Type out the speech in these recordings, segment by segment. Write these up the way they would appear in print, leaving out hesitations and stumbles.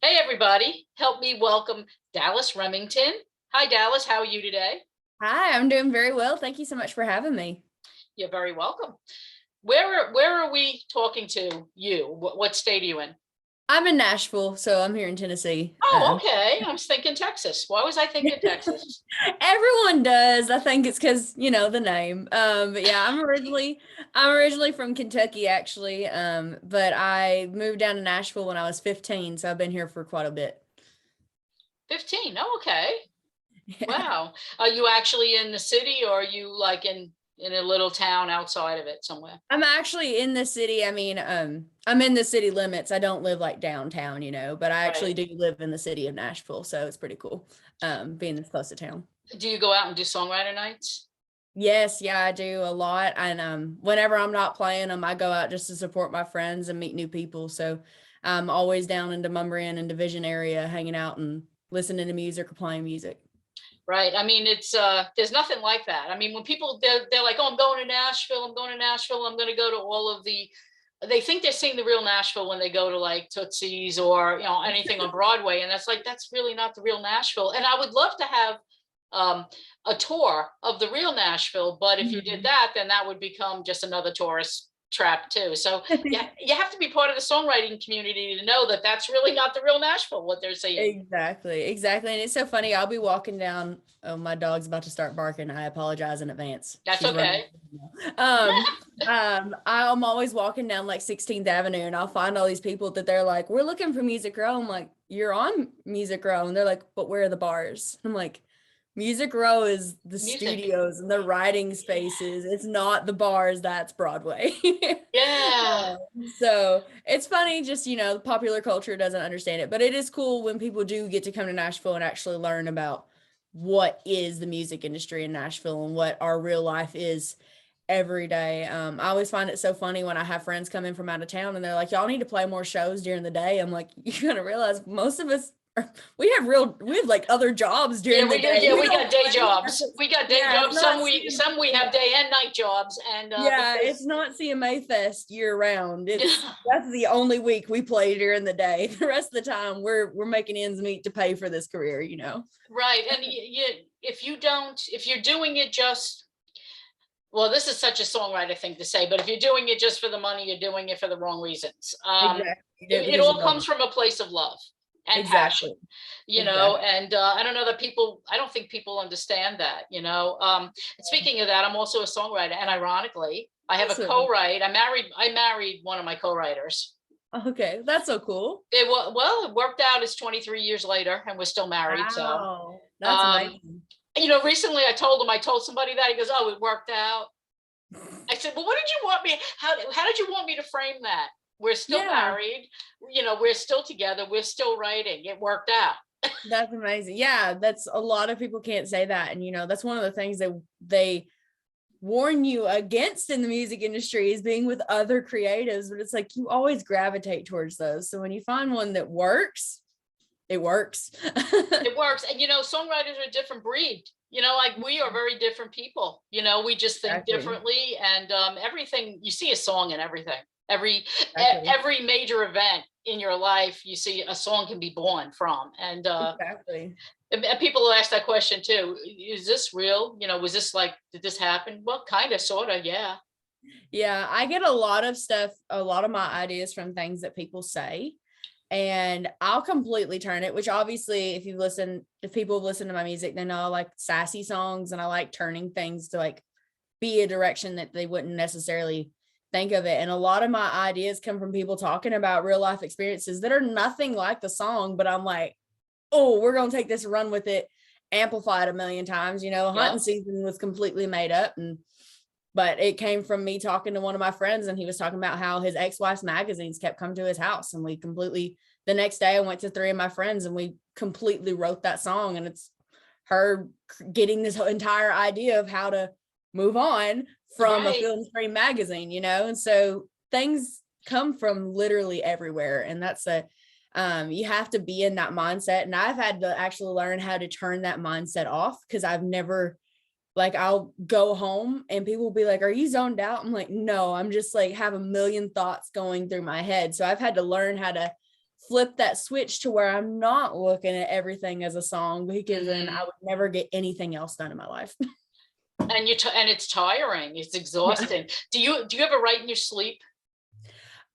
Hey, everybody. Help me welcome Dallas Remington. Hi, Dallas. How are you today? Hi, I'm doing very well. Thank you so much for having me. You're very welcome. Where are we talking to you? What state are you in? I'm in Nashville, so I'm here in Tennessee. Oh, okay. I was thinking Texas. Why was I thinking Texas? Everyone does. I think it's because, the name. But yeah, I'm originally from Kentucky actually. But I moved down to Nashville when I was 15, so I've been here for quite a bit. 15. Oh, okay. Wow. Are you actually in the city or are you like in a little town outside of it somewhere? I'm actually in the city. I mean, I'm in the city limits. I don't live like downtown, but I actually Right. do live in the city of Nashville, so it's pretty cool, being this close to town. Do you go out and do songwriter nights? Yes, yeah, I do a lot. And whenever I'm not playing them, I go out just to support my friends and meet new people. So I'm always down in the Mumbrian and Division area hanging out and listening to music or playing music. Right. I mean, it's there's nothing like that. I mean, when people they're like, oh, I'm going to Nashville, I'm going to Nashville, I'm going to go to all of the they think they're seeing the real Nashville when they go to like Tootsie's or anything on Broadway. And that's like that's really not the real Nashville. And I would love to have um a tour of the real Nashville, but if you did Mhm. that, then that would become just another tourist trap too. So yeah, you have to be part of the songwriting community to know that that's really not the real Nashville, what they're saying. Exactly, exactly. And it's so funny. I'll be walking down. Oh, my dog's about to start barking. I apologize in advance. That's She's running. okay. I'm always walking down like 16th Avenue and I'll find all these people that they're like, we're looking for Music Row. I'm like, you're on Music Row. And they're like, but where are the bars? I'm like, Music Row is the Music. studios and the writing spaces. It's not the bars. That's Broadway. Yeah. So it's funny, just, popular culture doesn't understand it, but it is cool when people do get to come to Nashville and actually learn about what is the music industry in Nashville and what our real life is every day. I always find it so funny when I have friends come in from out of town and they're like, y'all need to play more shows during the day. I'm like, you're gonna realize most of us we have like other jobs Yeah, during the day. we We don't got day play jobs. shows. We got day Yeah, it's jobs. not Some we have yeah. day and night jobs, and Yeah, it's because not CMA Fest year round. That's the only week we play during the day. The rest of the time we're making ends meet to pay for this career. right, and if you're doing it just well, this is such a songwriter thing to say, but if you're doing it just for the money, you're doing it for the wrong reasons. Exactly. You do it It because you all love comes it. from a place of love and passion, Exactly. Exactly. and I don't know that I don't think people understand that. Speaking of that, I'm also a songwriter, and ironically, I have a Awesome. co-write. I married one of my co-writers. Okay, that's so cool. It worked out. It's 23 years later, and we're still married. So, Wow. That's um, amazing. recently I told somebody that. He goes, "Oh, it worked out." I said, "Well, what did you want me? How did you want me to frame that? We're still Yeah, married. We're still together. We're still writing. It worked out." that's amazing. Yeah, that's a lot of people can't say that. And that's one of the things that they warn you against in the music industry is being with other creatives, but it's like you always gravitate towards those. So when you find one that works, it works. It works. And songwriters are a different breed. Like we are very different people. We just think Exactly. differently, and everything you see a song in everything. Exactly. Every major event in your life, you see a song can be born from. Exactly. And people ask that question too. Is this real? Was this like, did this happen? Well, kind of, sort of, yeah. Yeah, I get a lot of stuff, a lot of my ideas from things that people say, and I'll completely turn it, which obviously if people have listened to my music, they know I like sassy songs and I like turning things to like be a direction that they wouldn't necessarily think of it. And a lot of my ideas come from people talking about real life experiences that are nothing like the song, but I'm like, oh, we're going to take this and run with it, amplified a million times. Hunting Yep. season was completely made up, but it came from me talking to one of my friends, and he was talking about how his ex-wife's magazines kept coming to his house. And the next day I went to three of my friends and we completely wrote that song. And it's her getting this entire idea of how to move on from a Right. film stream magazine. And so things come from literally everywhere. And you have to be in that mindset. And I've had to actually learn how to turn that mindset off, because I've never, like, I'll go home and people will be like, are you zoned out? I'm like, no, I'm just like have a million thoughts going through my head. So I've had to learn how to flip that switch to where I'm not looking at everything as a song, because then Mhm. I would never get anything else done in my life. And and it's tiring. It's Yeah. exhausting. Do you ever write in your sleep?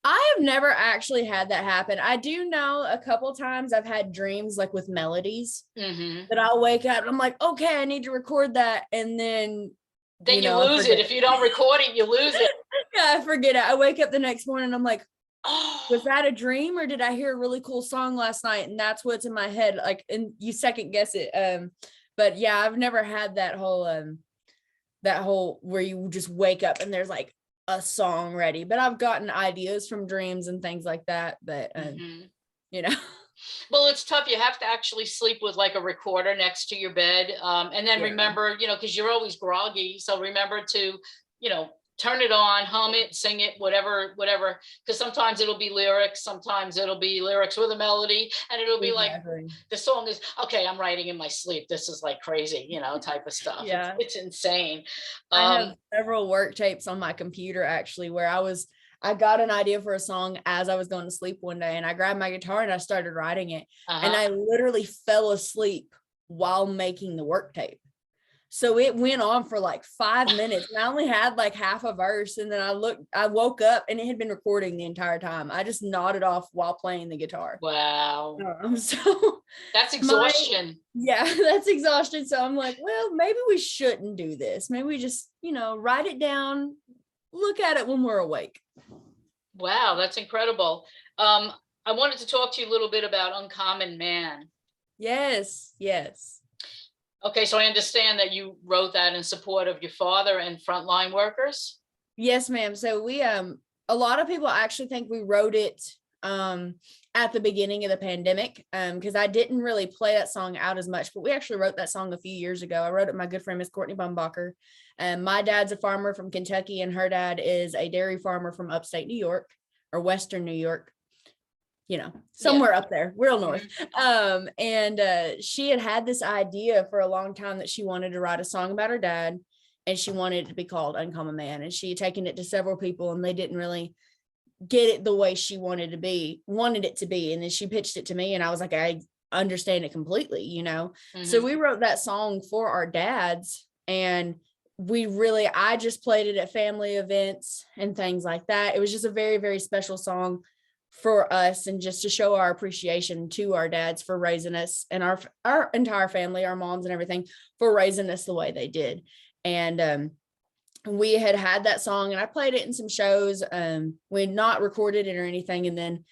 I have never actually had that happen. I do know a couple times I've had dreams like with melodies Hmm. that I'll wake up and I'm like, okay, I need to record that. And then, Then you I lose it. forget. If you don't record it, you lose it. Yeah, I forget it. I wake up the next morning and I'm like, was Oh, that a dream or did I hear a really cool song last night? And that's what's in my head. Like, and you second guess it. But yeah, I've never had that whole where you just wake up and there's like a song ready. But I've gotten ideas from dreams and things like that. But hmm. you know, Well, it's tough. You have to actually sleep with like a recorder next to your bed. And then yeah, remember, because you're always groggy. So remember to, you know, turn it on, hum it, sing it, whatever, whatever. Because sometimes it'll be lyrics, sometimes it'll be lyrics with a melody, and it'll be like exactly. the song is okay. I'm writing in my sleep. This is like crazy, type of stuff. It's Yeah. it's insane. I have Um, several work tapes on my computer actually where I got an idea for a song as I was going to sleep one day and I grabbed my guitar and I started writing it. And uh-huh. I literally fell asleep while making the work tape. So it went on for like 5 minutes and I only had like half a verse. And then I woke up and it had been recording the entire time. I just nodded off while playing the guitar. Wow. So That's my, exhaustion. yeah, that's exhaustion. So I'm like, well, maybe we shouldn't do this. Maybe we just, write it down, look at it when we're awake. Wow, that's incredible. I wanted to talk to you a little bit about Uncommon Man. Yes, yes. Okay, so I understand that you wrote that in support of your father and frontline workers. Yes, ma'am. So we a lot of people actually think we wrote it at the beginning of the pandemic because I didn't really play that song out as much, but we actually wrote that song a few years ago. I wrote it with my good friend Miss Courtney Bumbacher. My dad's a farmer from Kentucky and her dad is a dairy farmer from upstate New York or Western New York, Yeah. somewhere up there, real north. Mhm. And she had this idea for a long time that she wanted to write a song about her dad and she wanted it to be called Uncommon Man. And she had taken it to several people and they didn't really get it the way she wanted it to be. And then she pitched it to me and I was like, I understand it completely. So Mhm. we wrote that song for our dads and I just played it at family events and things like that. It was just a very, very special song for us and just to show our appreciation to our dads for raising us and our entire family, our moms and everything, for raising us the way they did. And we had that song and I played it in some shows. We had not recorded it or anything. And then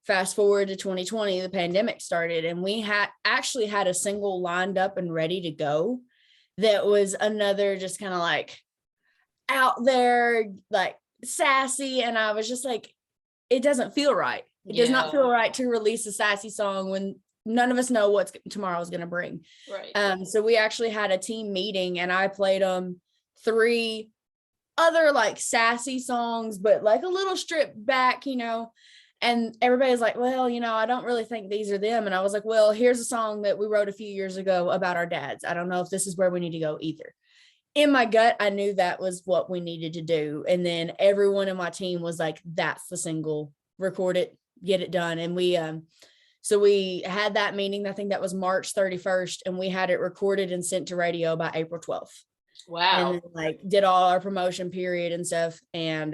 fast forward to 2020, the pandemic started and we actually had a single lined up and ready to go. That was another just kind of like out there, like sassy. And I was just like, it doesn't feel right. It does not Yeah. feel right to release a sassy song when none of us know what tomorrow is going to bring. Right. So we actually had a team meeting and I played them 3 other like sassy songs, but like a little stripped back. And everybody's like, well, I don't really think these are them. And I was like, well, here's a song that we wrote a few years ago about our dads. I don't know if this is where we need to go either. In my gut, I knew that was what we needed to do. And then everyone in my team was like, that's the single, record it, get it done. And so we had that meeting. I think that was March 31st and we had it recorded and sent to radio by April 12th. And Wow. then like did all our promotion period and stuff and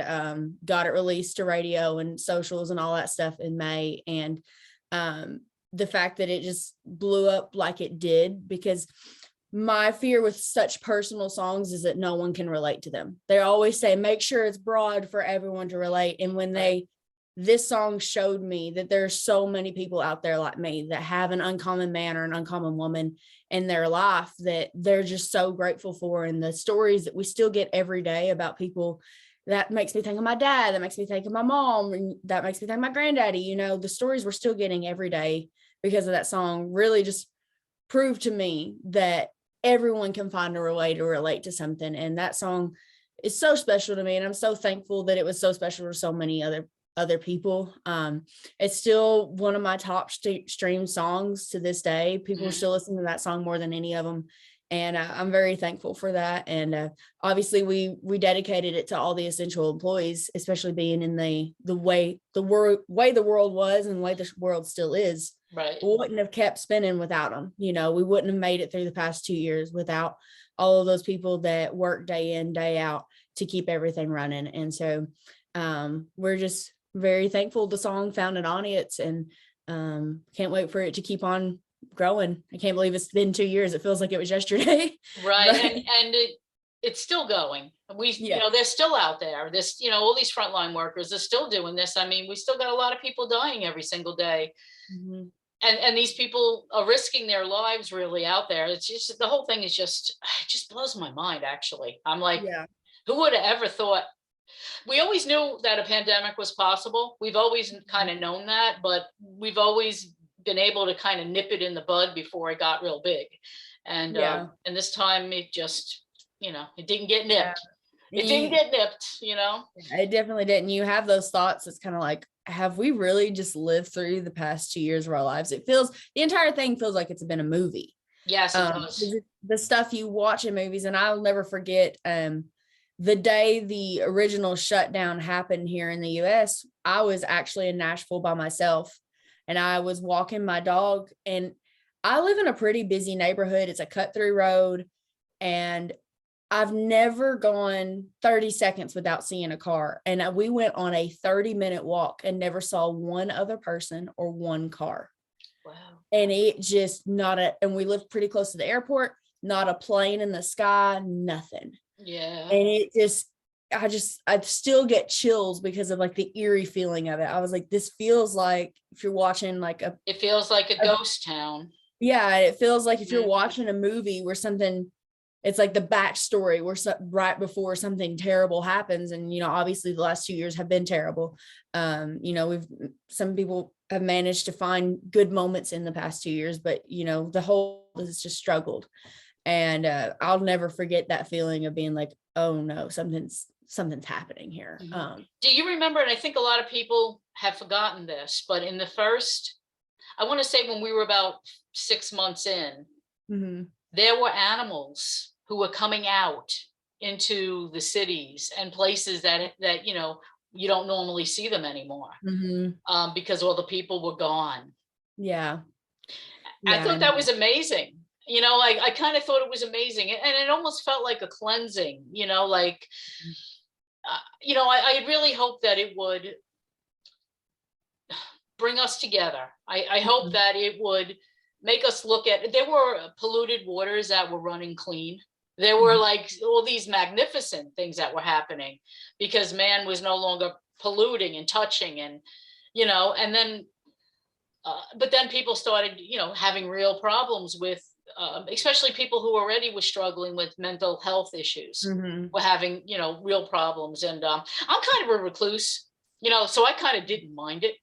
got it released to radio and socials and all that stuff in May. And the fact that it just blew up like it did, because my fear with such personal songs is that no one can relate to them. They always say, make sure it's broad for everyone to relate. And when Right. this song showed me that there's so many people out there like me that have an uncommon man or an uncommon woman in their life that they're just so grateful for. And the stories that we still get every day about people, that makes me think of my dad, that makes me think of my mom, and that makes me think of my granddaddy. The stories we're still getting every day because of that song really just proved to me that everyone can find a way to relate to something. And that song is so special to me. And I'm so thankful that it was so special to so many other people. It's still one of my top stream songs to this day. People are Mhm. still listening to that song more than any of them. And I'm very thankful for that. And obviously we dedicated it to all the essential employees, especially being in the way the world was and the way the world still is. Right. We wouldn't have kept spinning without them. We wouldn't have made it through the past 2 years without all of those people that work day in, day out to keep everything running. And so we're just very thankful the song found an audience, and can't wait for it to keep on growing. I can't believe it's been 2 years. It feels like it was yesterday. Right. But, And it's still going. Yeah. They're still out there. This, all these frontline workers are still doing this. I mean, we still got a lot of people dying every single day. Mhm. And these people are risking their lives really out there. It's just, the whole thing is just, it just blows my mind, actually. I'm like, Yeah. who would have ever thought? We always knew that a pandemic was possible. We've always kind of known that, but we've always been able to kind of nip it in the bud before it got real big. And Yeah. and this time it just, it didn't get nipped. Yeah. It didn't get nipped. It definitely didn't. You have those thoughts. It's kind of like, have we really just lived through the past 2 years of our lives? The entire thing feels like it's been a movie. Yes, it does. The stuff you watch in movies, and I'll never forget the day the original shutdown happened here in the US. I was actually in Nashville by myself, and I was walking my dog, and I live in a pretty busy neighborhood. It's a cut through road, and I've never gone 30 seconds without seeing a car. And we went on a 30-minute walk and never saw one other person or one car. Wow. And it just and we lived pretty close to the airport, not a plane in the sky, nothing. Yeah. And it just, I still get chills because of like the eerie feeling of it. I was like, this feels like if you're watching it feels like a ghost town. Yeah. It feels like if you're watching a movie where it's like the backstory where right before something terrible happens. And, obviously the last 2 years have been terrible. Some people have managed to find good moments in the past 2 years, but, the whole has just struggled. And I'll never forget that feeling of being like, oh no, something's happening here. Do you remember, and I think a lot of people have forgotten this, but in the first, I want to say when we were about 6 months in, there were animals who were coming out into the cities and places that you don't normally see them anymore, because all the people were gone. Yeah. I thought that was amazing. I kind of thought it was amazing, and it almost felt like a cleansing, I really hope that it would bring us together. I hope that it would make us look at, there were polluted waters that were running clean. There were like all these magnificent things that were happening because man was no longer polluting and touching, and and then but then people started having real problems with especially people who already were struggling with mental health issues, were having real problems. And I'm kind of a recluse, so I kind of didn't mind it.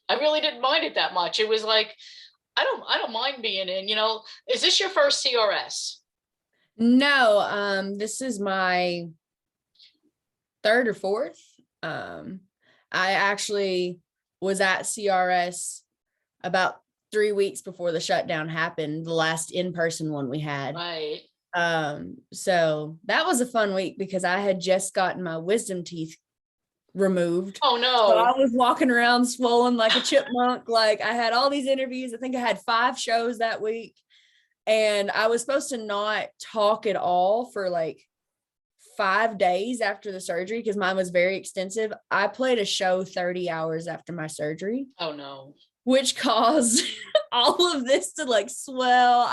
I really didn't mind it that much. It was like, I don't mind being in, is this your first CRS? No, this is my third or fourth. I actually was at CRS about 3 weeks before the shutdown happened, the last in-person one we had. Right. So that was a fun week because I had just gotten my wisdom teeth removed. Oh no. So I was walking around swollen like a chipmunk. Like I had all these interviews. I think I had 5 shows that week. And I was supposed to not talk at all for like 5 days after the surgery because mine was very extensive. I played a show 30 hours after my surgery. Oh no. Which caused all of this to like swell.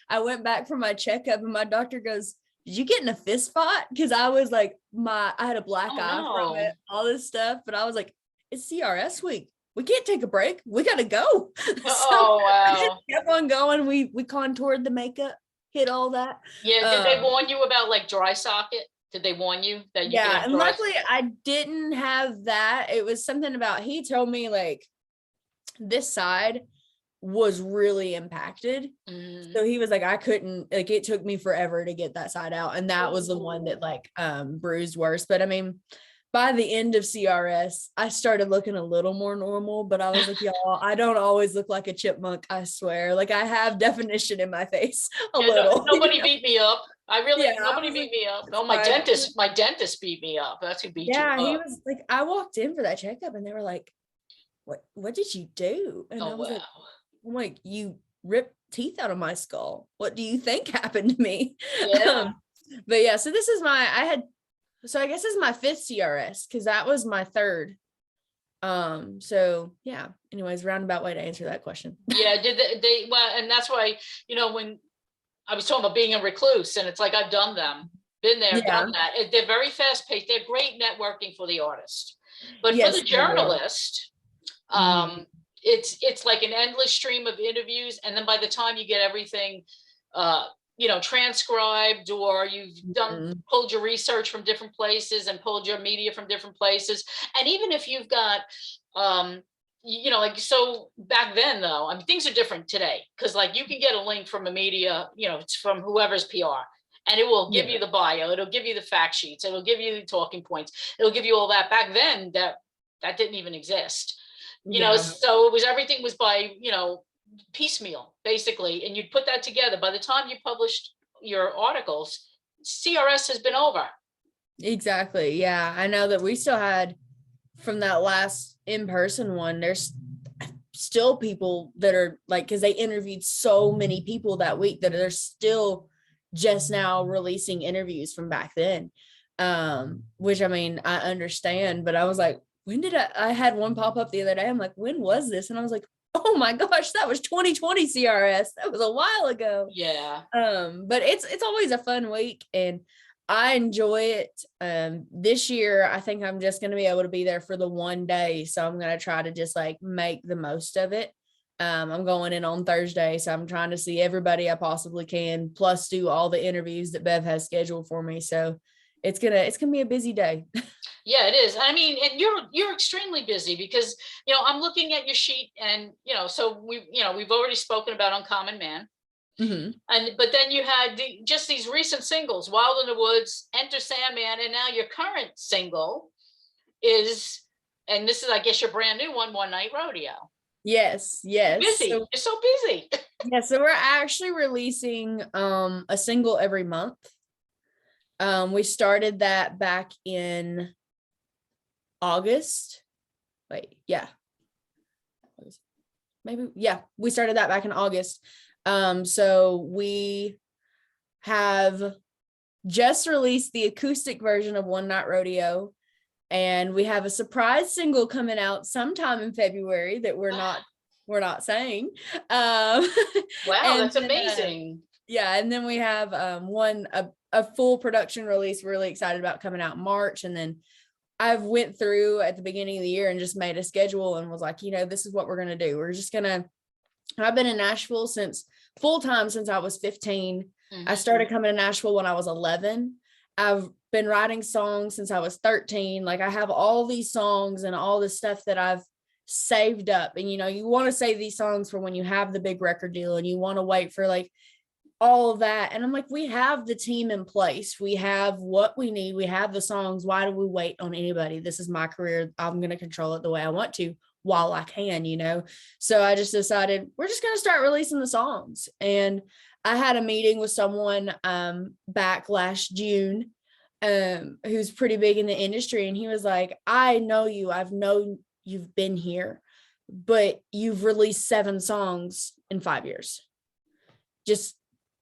I went back for my checkup and my doctor goes, did you get in a fist fight? Because I was like, I had a black eye from it, all this stuff. But I was like, it's CRS week. We can't take a break. We got to go. Oh, wow. I just kept on going. We contoured the makeup, hit all that. Yeah. Did they warn you about like dry socket? Did they warn you that you could have and luckily I didn't have that. It was something about, he told me like this side was really impacted. So he was like, I couldn't, like, it took me forever to get that side out. And that was the one that like bruised worse. But I mean, by the end of CRS, I started looking a little more normal, but I was like, y'all, I don't always look like a chipmunk, I swear. Like I have definition in my face a little. Nobody beat me up. Nobody beat like, me up. No, fine. my dentist beat me up. That's who beat you up. He was like, I walked in for that checkup and they were like, what did you do? And I was like, I'm like, you ripped teeth out of my skull. What do you think happened to me? Yeah. But yeah, so this is I guess this is my 5th CRS because that was my 3rd. So yeah, anyways, roundabout way to answer that question. Yeah, did they well, and that's why, when I was talking about being a recluse, and it's like I've done them, been there, done that. They're very fast paced. They're great networking for the artist, but for the journalist, it's like an endless stream of interviews, and then by the time you get everything transcribed, or you've pulled your research from different places and pulled your media from different places, and even if you've got like, so back then though, I mean, things are different today, because like you can get a link from a media, it's from whoever's PR, and it will give you the bio, it'll give you the fact sheets, it'll give you the talking points, it'll give you all that. Back then that didn't even exist, so everything was by piecemeal basically, and you'd put that together. By the time you published your articles, CRS has been over. Exactly. Yeah, I know that we still had, from that last in-person one, there's still people that are like, because they interviewed so many people that week, that they're still just now releasing interviews from back then, which I mean, I understand, but I was like, when did I had one pop up the other day, I'm like, when was this? And I was like, oh my gosh, that was 2020 CRS. That was a while ago. Yeah. But it's always a fun week, and I enjoy it. This year, I think I'm just going to be able to be there for the one day. So I'm going to try to just like make the most of it. I'm going in on Thursday, so I'm trying to see everybody I possibly can, plus do all the interviews that Bev has scheduled for me. So it's gonna be a busy day. Yeah, it is. I mean, and you're extremely busy, because I'm looking at your sheet, and so we've already spoken about Uncommon Man. But then you had just these recent singles, Wild in the Woods, Enter Sandman, and now your current single is, and this is, I guess, your brand new one, One Night Rodeo. Yes. Busy. You're so busy. Yeah, so we're actually releasing a single every month. We started that back in August. We started that back in August. So we have just released the acoustic version of One Night Rodeo, and we have a surprise single coming out sometime in February that we're not saying. Wow, that's amazing. And then we have a full production release we're really excited about coming out in March. And then I've went through at the beginning of the year and just made a schedule and was like, this is what we're going to do. I've been in Nashville full-time since I was 15. I started coming to Nashville when I was 11. I've been writing songs since I was 13. Like, I have all these songs and all this stuff that I've saved up. And, you want to save these songs for when you have the big record deal, and you want to wait for like all of that. And I'm like, we have the team in place. We have what we need. We have the songs. Why do we wait on anybody? This is my career. I'm going to control it the way I want to while I can, So I just decided we're just going to start releasing the songs. And I had a meeting with someone back last June who's pretty big in the industry. And he was like, I know you. I've known you've been here, but you've released 7 songs in 5 years. Just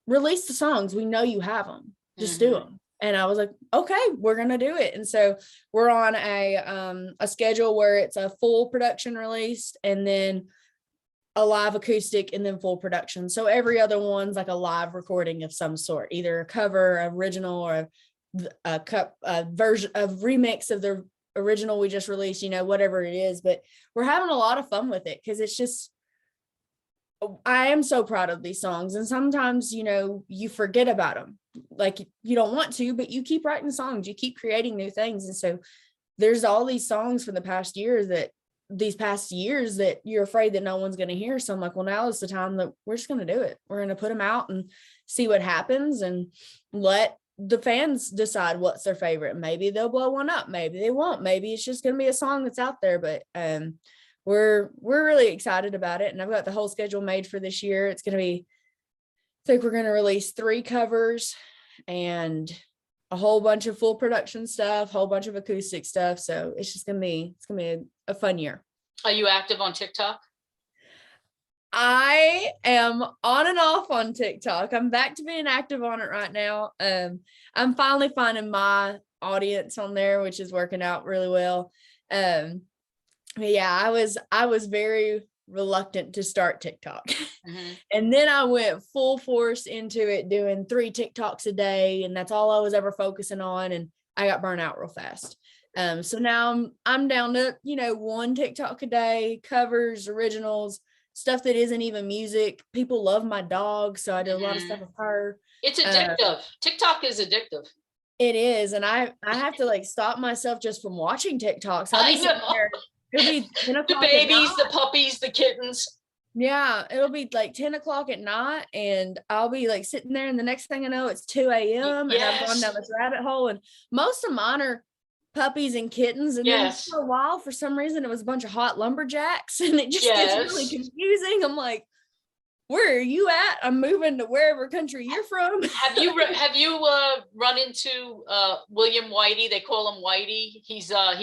release the songs. We know you have them. Just do them. And I was like, okay, we're going to do it. And so we're on a schedule where it's a full production release, and then a live acoustic, and then full production. So every other one's like a live recording of some sort, either a cover, original, or a version of remix of the original we just released, whatever it is. But we're having a lot of fun with it, because it's just, I am so proud of these songs. And sometimes, you forget about them. Like, you don't want to, but you keep writing songs, you keep creating new things. And so there's all these songs from these past years that you're afraid that no one's going to hear. So I'm like, well, now is the time that we're just going to do it. We're going to put them out and see what happens, and let the fans decide what's their favorite. Maybe they'll blow one up, maybe they won't, maybe it's just gonna be a song that's out there. But we're really excited about it, and I've got the whole schedule made for this year. It's gonna be, I think we're gonna release 3 covers and a whole bunch of full production stuff, whole bunch of acoustic stuff. So it's just gonna be a fun year. Are you active on TikTok? I am on and off on TikTok. I'm back to being active on it right now. I'm finally finding my audience on there, which is working out really well. But yeah, I was very reluctant to start TikTok. Mm-hmm. And then I went full force into it, doing 3 TikToks a day, and that's all I was ever focusing on, and I got burnt out real fast. So now I'm down to, 1 TikTok a day, covers, originals, stuff that isn't even music. People love my dog, so I do a lot of stuff with her. It's addictive. TikTok is addictive. It is, and I have to stop myself just from watching TikToks. I know. It'll be 10 the babies, the puppies, the kittens. Yeah, it'll be 10 o'clock at night, and I'll be sitting there, and the next thing I know, it's 2 a.m. and I've gone down this rabbit hole. And most of mine are puppies and kittens, and then for a while, for some reason, it was a bunch of hot lumberjacks, and it just gets really confusing. I'm like, where are you at? I'm moving to wherever country you're from. Have you run into William Whitey? They call him Whitey. He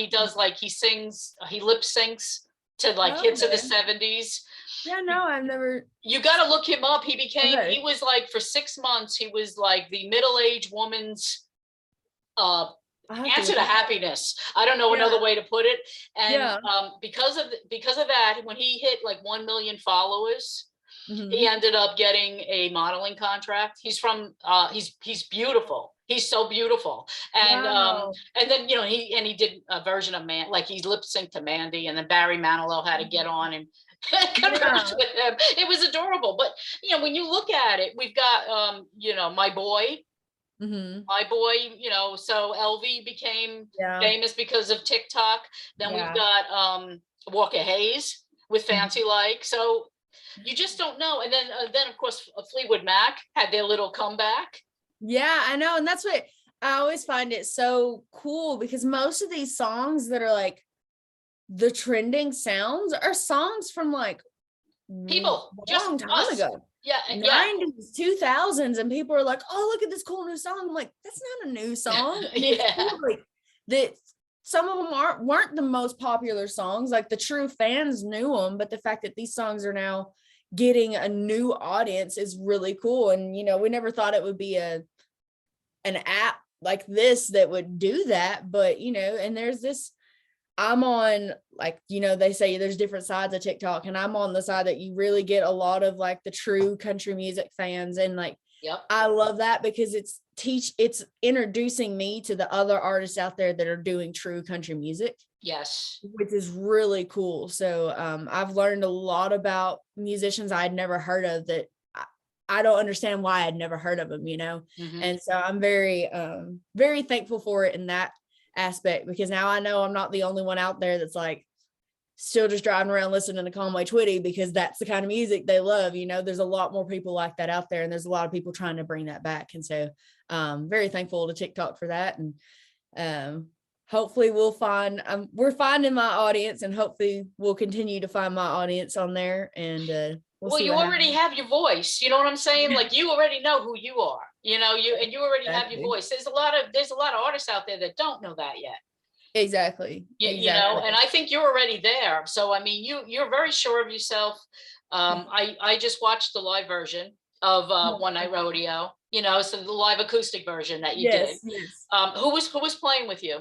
does he sings, he lip syncs to hits of the 70s. Yeah, no, I've never. You got to look him up. He was for 6 months, he was the middle-aged woman's answer to happiness. I don't know another way to put it. And because of that, when he hit 1 million followers, he ended up getting a modeling contract. He's from he's beautiful. He's so beautiful. And and then he did a version of he lip synced to Mandy, and then Barry Manilow had to get on and converse with him. It was adorable. But when you look at it, we've got my boy. My boy, so LV became famous because of TikTok. Then we've got Walker Hayes with Fancy Like. So you just don't know. And then of course Fleetwood Mac had their little comeback. Yeah, I know. And that's what I always find it so cool, because most of these songs that are the trending sounds are songs from people a long time ago. Yeah, 90s, 2000s, and people are like, oh, look at this cool new song. I'm like, that's not a new song. That some of them weren't the most popular songs. The true fans knew them, but the fact that these songs are now getting a new audience is really cool. And we never thought it would be an app like this that would do that. But and there's this, I'm on they say there's different sides of TikTok, and I'm on the side that you really get a lot of the true country music fans. And I love that, because it's introducing me to the other artists out there that are doing true country music. Yes. Which is really cool. So I've learned a lot about musicians I'd never heard of that I don't understand why I'd never heard of them, And so I'm very, very thankful for it in that aspect, because now I know I'm not the only one out there that's still just driving around listening to Conway Twitty because that's the kind of music they love. There's a lot more people like that out there, and there's a lot of people trying to bring that back. And so very thankful to TikTok for that. And hopefully we're finding my audience, and hopefully we'll continue to find my audience on there. And well, you already have your voice. You know what I'm saying? You already know who you are, you already have your voice. There's a lot of artists out there that don't know that yet. Exactly. And I think you're already there. So, I mean, you're very sure of yourself. I just watched the live version of One Night Rodeo, so the live acoustic version that you did. Yes. Who was playing with you?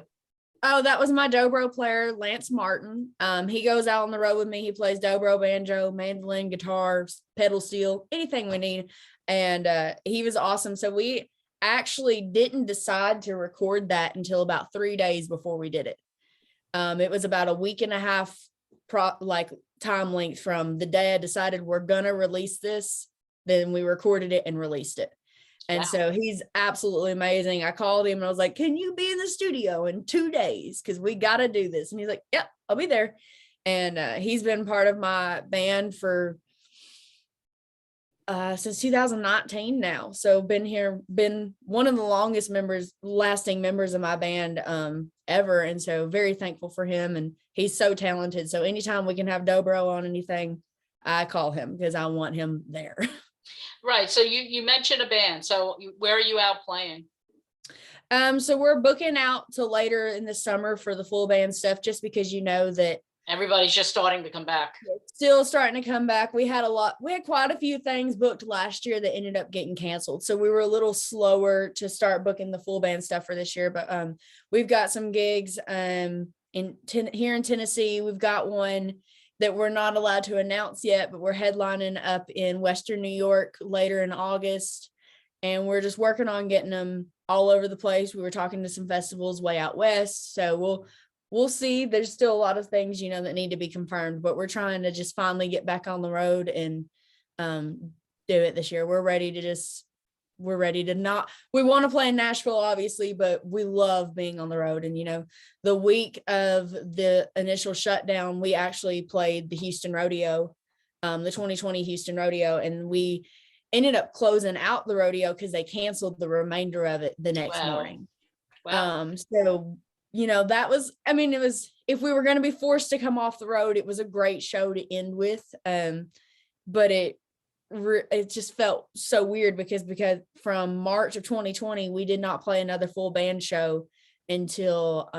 Oh, that was my dobro player, Lance Martin. He goes out on the road with me. He plays dobro, banjo, mandolin, guitar, pedal steel, anything we need. And he was awesome. So we actually didn't decide to record that until about 3 days before we did it. It was about a week and a half time length from the day I decided we're gonna release this, then we recorded it and released it. And so he's absolutely amazing. I called him and I was like, can you be in the studio in 2 days? Because we got to do this. And he's like, yep, I'll be there. And he's been part of my band for Since 2019 now. So been one of the lasting members of my band ever. And so very thankful for him. And he's so talented. So anytime we can have Dobro on anything, I call him because I want him there. Right. So you mentioned a band. So where are you out playing? So we're booking out till later in the summer for the full band stuff, just because that everybody's just starting to come back. Still starting to come back. We had quite a few things booked last year that ended up getting canceled. So we were a little slower to start booking the full band stuff for this year, but we've got some gigs here in Tennessee. We've got one that we're not allowed to announce yet, but we're headlining up in Western New York later in August. And we're just working on getting them all over the place. We were talking to some festivals way out west. So we'll see. There's still a lot of things, that need to be confirmed, but we're trying to just finally get back on the road and do it this year. We're ready to not, we want to play in Nashville, obviously, but we love being on the road. And, the week of the initial shutdown, we actually played the Houston Rodeo, the 2020 Houston Rodeo, and we ended up closing out the rodeo because they canceled the remainder of it the next morning. Wow. So that was, it was, if we were going to be forced to come off the road, it was a great show to end with. But it just felt so weird because from March of 2020, we did not play another full band show until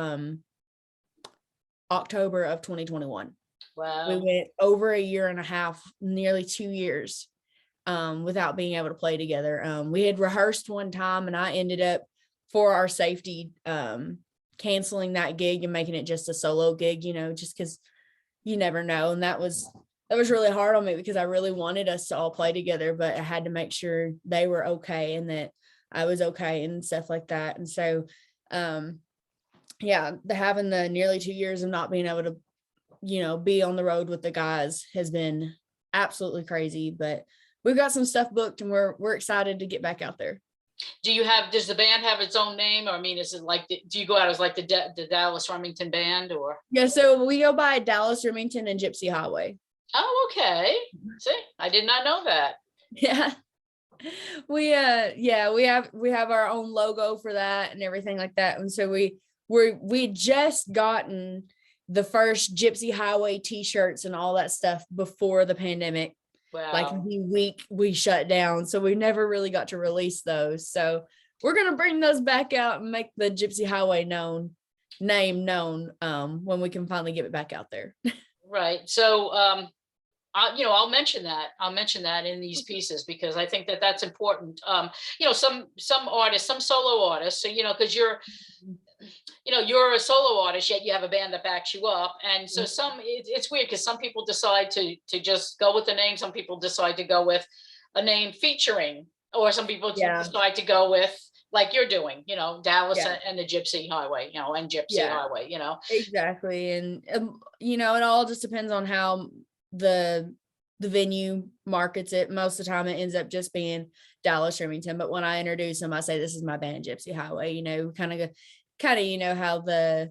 October of 2021. Wow. We went over a year and a half, nearly 2 years, without being able to play together. We had rehearsed one time and I ended up, for our safety, canceling that gig and making it just a solo gig, just because you never know. And that was really hard on me because I really wanted us to all play together, but I had to make sure they were okay and that I was okay and stuff like that. And so, having the nearly 2 years of not being able to, be on the road with the guys has been absolutely crazy, but we've got some stuff booked and we're excited to get back out there. Does the band have its own name? Or is it like, do you go out as like the Dallas Remington band or? Yeah, so we go by Dallas Remington and Gypsy Highway. Oh, okay. See, I did not know that. Yeah. We have our own logo for that and everything like that. And so we just gotten the first Gypsy Highway t-shirts and all that stuff before the pandemic. Wow. Like the week we shut down. So we never really got to release those. So we're going to bring those back out and make the Gypsy Highway name known when we can finally get it back out there. Right. So, I'll mention that in these pieces because I think that that's important. Some artists, some solo artists, so, because you're a solo artist, yet you have a band that backs you up. And so it's weird because some people decide to just go with the name. Some people decide to go with a name featuring, or some people decide to go with, like you're doing, Dallas and the Gypsy Highway, and Gypsy Highway, Exactly. And, it all just depends on how the venue markets it. Most of the time it ends up just being Dallas Remington. But when I introduce them, I say, this is my band Gypsy Highway, kind of how the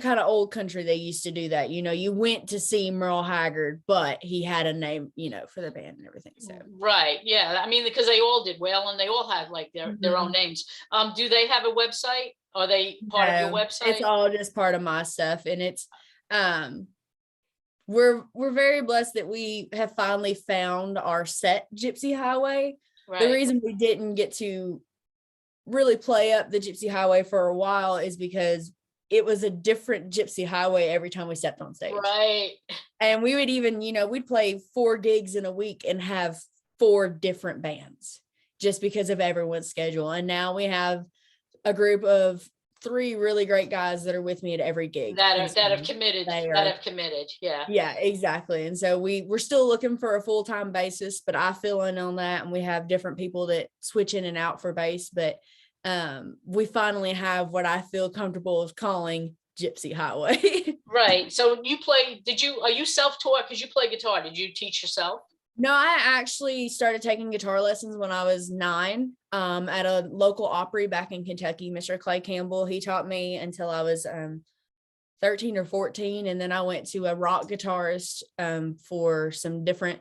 kind of old country, they used to do that. You went to see Merle Haggard, but he had a name, for the band and everything. So right. Yeah. Because they all did well and they all had like their own names. Do they have a website? Are they part of your website? It's all just part of my stuff. And it's we're very blessed that we have finally found our set Gypsy Highway. Right. The reason we didn't get to really play up the Gypsy Highway for a while is because it was a different Gypsy Highway every time we stepped on stage. Right. And we would even, we'd play 4 gigs in a week and have 4 different bands just because of everyone's schedule. And now we have a group of 3 really great guys that are with me at every gig that have committed. Yeah, exactly. And so we're still looking for a full-time bassist, but I fill in on that, and we have different people that switch in and out for bass, but we finally have what I feel comfortable with calling Gypsy Highway. Right. So are you self-taught? Because you play guitar. Did you teach yourself? No, I actually started taking guitar lessons when I was 9 at a local Opry back in Kentucky. Mr. Clay Campbell, he taught me until I was 13 or 14. And then I went to a rock guitarist for some different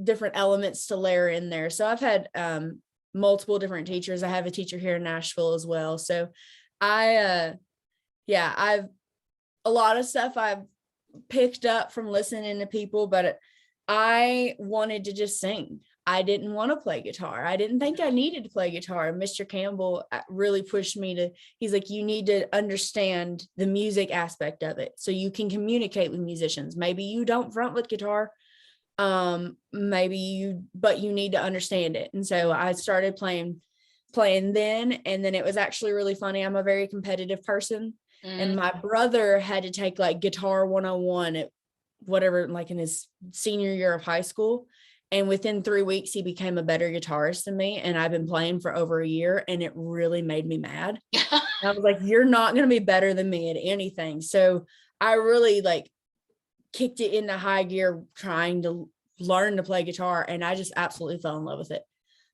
different elements to layer in there. So I've had multiple different teachers. I have a teacher here in Nashville as well. So I've a lot of stuff I've picked up from listening to people, but I wanted to just sing. I didn't want to play guitar. I didn't think I needed to play guitar. Mr. Campbell really pushed me to, he's like, you need to understand the music aspect of it so you can communicate with musicians. Maybe you don't front with guitar, maybe but you need to understand it. And so I started playing then, and then it was actually really funny. I'm a very competitive person. And my brother had to take like guitar 101 at whatever, like in his senior year of high school. And within 3 weeks, he became a better guitarist than me. And I've been playing for over a year, and it really made me mad. I was like, you're not going to be better than me at anything. So I really like kicked it into high gear, trying to learn to play guitar. And I just absolutely fell in love with it.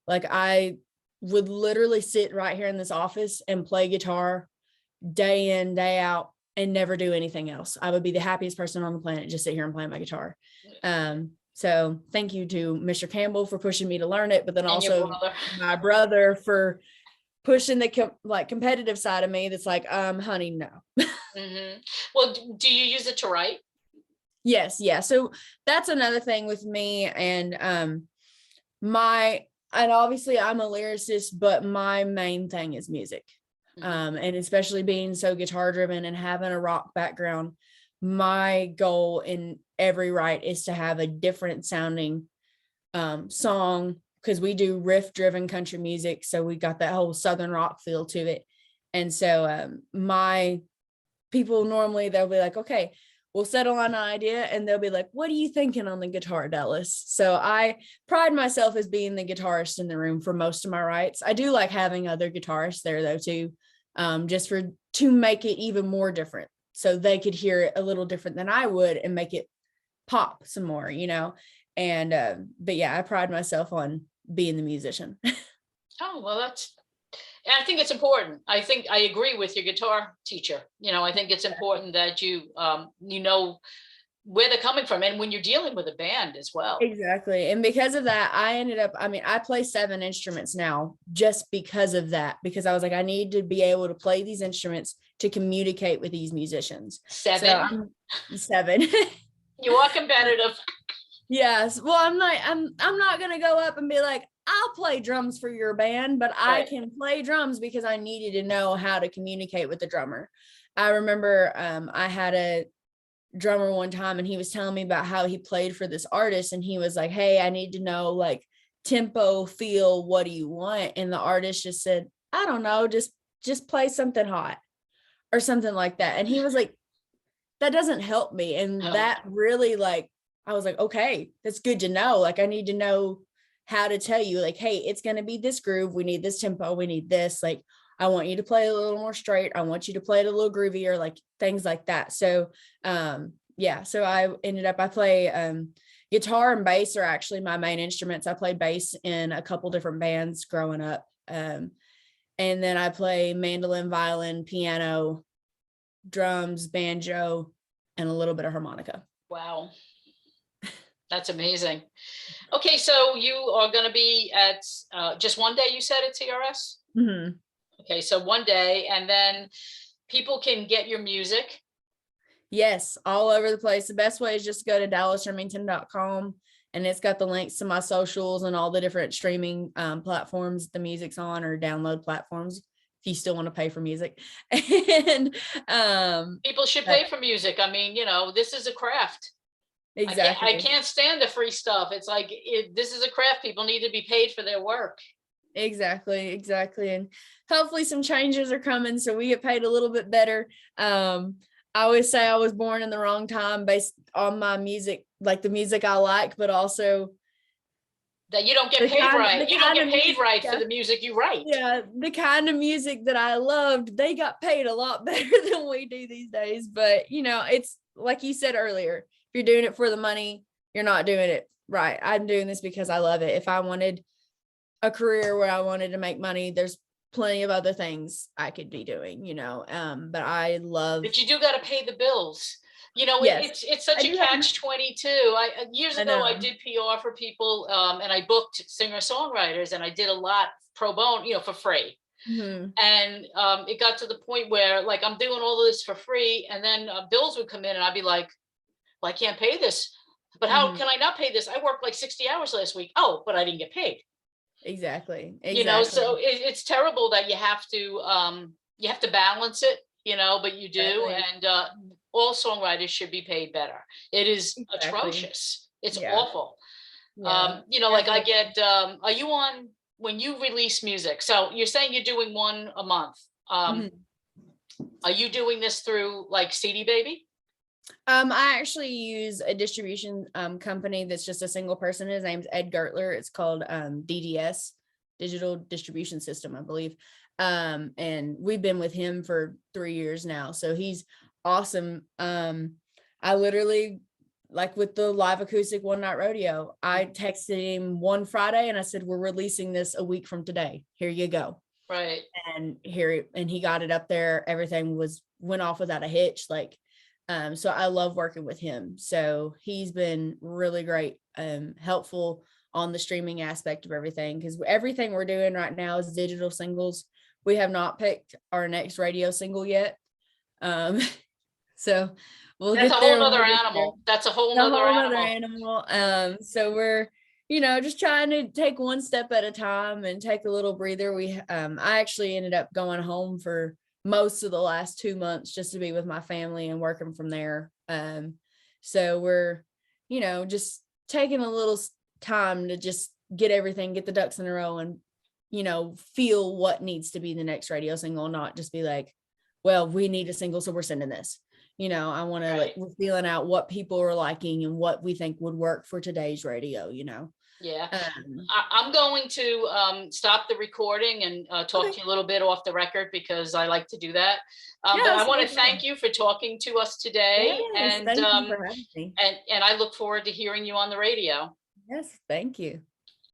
Like I would literally sit right here in this office and play guitar day in, day out, and never do anything else. I would be the happiest person on the planet, just sit here and play my guitar. So thank you to Mr. Campbell for pushing me to learn it, but then also my brother for pushing the competitive side of me. That's like, honey, no. Well, do you use it to write? Yes. Yeah. So that's another thing with me, and obviously I'm a lyricist, but my main thing is music. And especially being so guitar driven and having a rock background, my goal in every write is to have a different sounding song, because we do riff driven country music. So we got that whole Southern rock feel to it. And so my people normally, they'll be like, okay, we'll settle on an idea, and they'll be like, what are you thinking on the guitar, Dallas? So I pride myself as being the guitarist in the room for most of my writes. I do like having other guitarists there though too, just to make it even more different, so they could hear it a little different than I would and make it pop some more, and but yeah, I pride myself on being the musician. Oh, well, I think it's important. I think I agree with your guitar teacher. I think it's important that you know where they're coming from, and when you're dealing with a band as well. Exactly. And because of that, I play 7 instruments now just because of that, because I was like, I need to be able to play these instruments to communicate with these musicians. 7? So I'm 7. You are competitive. Yes. Well, I'm not going to go up and be like, I'll play drums for your band, but right. I can play drums because I needed to know how to communicate with the drummer. I remember I had a drummer one time, and he was telling me about how he played for this artist, and he was like, hey, I need to know like tempo, feel, what do you want? And the artist just said, I don't know, just play something hot or something like that. And he was like, that doesn't help me. And that really, like, I was like, okay, that's good to know. Like, I need to know how to tell you, like, hey, it's going to be this groove, we need this tempo, we need this, like, I want you to play a little more straight, I want you to play it a little groovier, like things like that. So so I play guitar and bass are actually my main instruments. I played bass in a couple different bands growing up, and then I play mandolin, violin, piano, drums, banjo, and a little bit of harmonica. Wow, that's amazing. Okay, so you are going to be at just one day, you said, at TRS? Mm-hmm. Okay, so one day, and then people can get your music. Yes, all over the place. The best way is just go to dallasremington.com, and it's got the links to my socials and all the different streaming platforms the music's on, or download platforms if you still want to pay for music. And people should pay for music. I mean, this is a craft. Exactly. I can't stand the free stuff. It's like, this is a craft. People need to be paid for their work. Exactly. And hopefully some changes are coming so we get paid a little bit better. I always say I was born in the wrong time based on my music, like the music I like, but also that you don't get paid right. You don't get paid right for the music you write. Yeah, the kind of music that I loved, they got paid a lot better than we do these days. But, it's like you said earlier, if you're doing it for the money, you're not doing it right. I'm doing this because I love it. If I wanted a career where I wanted to make money, there's plenty of other things I could be doing, but I love. But you do got to pay the bills. Yes, it's such I a do have. catch-22. Years I ago I know. did PR for people, and I booked singer-songwriters, and I did a lot pro bono, for free. Mhm, And it got to the point where like I'm doing all of this for free, and then bills would come in, and I'd be like, well, I can't pay this. But how mhm. can I not pay this? I worked like 60 hours last week. Oh, but I didn't get paid. Exactly, So exactly, it's terrible that you have to balance it, but you do. exactly, And all songwriters should be paid better. It is exactly. atrocious. It's Yeah, awful. yeah, Like I definitely. get, are you on when you release music? So you're saying you're doing one a month. Mhm. Are you doing this through like CD Baby? I actually use a distribution company that's just a single person. His name's Ed Gertler. It's called DDS, Digital Distribution System, I believe. And we've been with him for 3 years now. So he's awesome. I literally, like with the live acoustic one night rodeo, I texted him one Friday and I said, we're releasing this a week from today. Here you go. Right. And he got it up there. Everything went off without a hitch. Like, so I love working with him. So he's been really great, helpful on the streaming aspect of everything, because everything we're doing right now is digital singles. We have not picked our next radio single yet. Um, so we'll That's a get whole there when nother we get there. animal. That's a whole A nother whole nother animal. animal. So we're, just trying to take one step at a time and take a little breather. I actually ended up going home for most of the last 2 months just to be with my family and working from there. So we're, just taking a little time to just get the ducks in a row and, feel what needs to be the next radio single, not just be like, well, we need a single, so we're sending this. I want to Right. we're feeling out what people are liking and what we think would work for today's radio. Yeah. Um, I'm going to stop the recording and talk okay. to you a little bit off the record because I like to do that. Yeah, But I that's want no to thank problem. you for talking to us today, Yes, thank you for having me. and I look forward to hearing you on the radio. Yes, thank you.